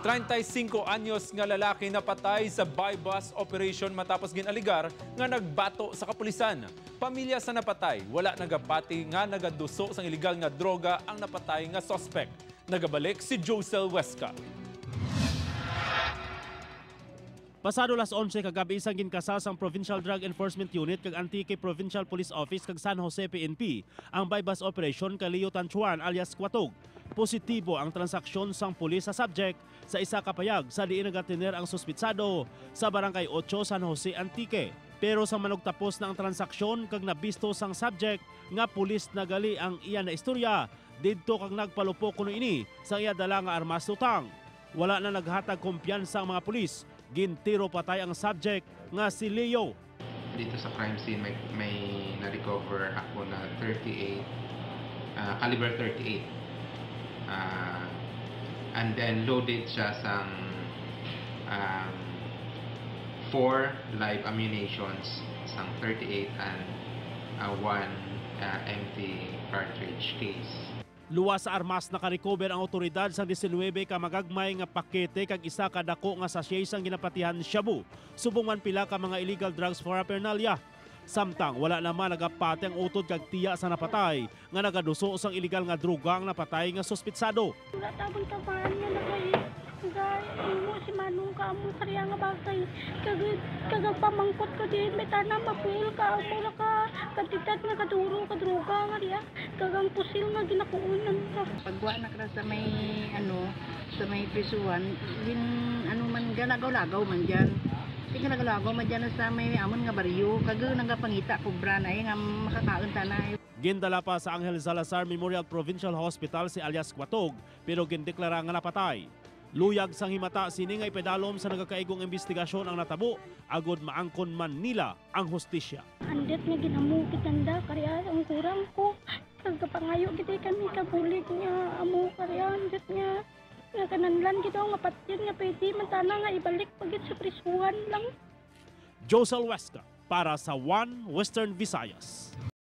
35 anyos nga lalaki na patay sa bypass operation matapos gin-allegar nga nagbato sa kapulisan. Pamilya sa napatay, wala nagapati nga nagaduso sang iligal nga droga ang napatay nga suspect. Nagabalik si Josel Huesca. Pasado las 11 kagabi isang ginkasa sang Provincial Drug Enforcement Unit kag Antique Provincial Police Office kag San Jose PNP ang bypass operation kay Leo Tanchuan alias Kwatog. Positibo ang transaksyon sang pulis sa subject sa isa ka payag sa diin nagatiner ang suspitsado sa Barangay 8 San Jose Antique. Pero sa manugtapos na ang transaksyon kag nabisto sang subject nga pulis nagali ang iya na istorya didto kag nagpalupo kuno ini sa iya dala nga armas lutang. Wala na naghatag kumpiyansa ang mga pulis. Gintiro patay ang subject nga si Leo. Dito sa crime scene may na-recover ako na 38, caliber 38. And then loaded siya sang 4 live ammunitions sang 38 and 1 empty cartridge case. Luwas sa armas nakarecover ang otoridad sa 19 ka magagmay nga pakete kag isa ka dako nga sachet sang ginapatihan shabu. Subong man pila ka mga illegal drugs for paraphernalia. Samtang wala naman nagapati ang utod kag tiya sa napatay nga nagaduso sang illegal nga droga ang napatay nga suspitsado. Wala tabang tamaan nga mo si Manong ka mo kariya nga bagay kag pamangkot ko di metana mapil ka ako ka katitat nga kaduro ka droga nga riya kagang pusil nga ginakuunan ka. Pagwa na ka sa may prisuan man galagaw-lagaw man diyan. Sige galagaw man diyan sa may amon nga baryo kag nagapangita kubra na nga makakaon tanay. Gindala pa sa Angel Salazar Memorial Provincial Hospital si alias Kwatog pero gindeklara nga napatay. Luyag sang himata sini nga ipedalom sa nagakaigong investigasyon ang natabo agod maangkon man nila ang hustisya. Andet nga ginamukit nanda kariya ang kurang ko kagapangayo gid kami kabulig niya amo kariya andet nga kananlan gid nga patyan nga pwede man tana nga ibalik pagit sa prisuhan lang. Josel Huesca para sa One Western Visayas.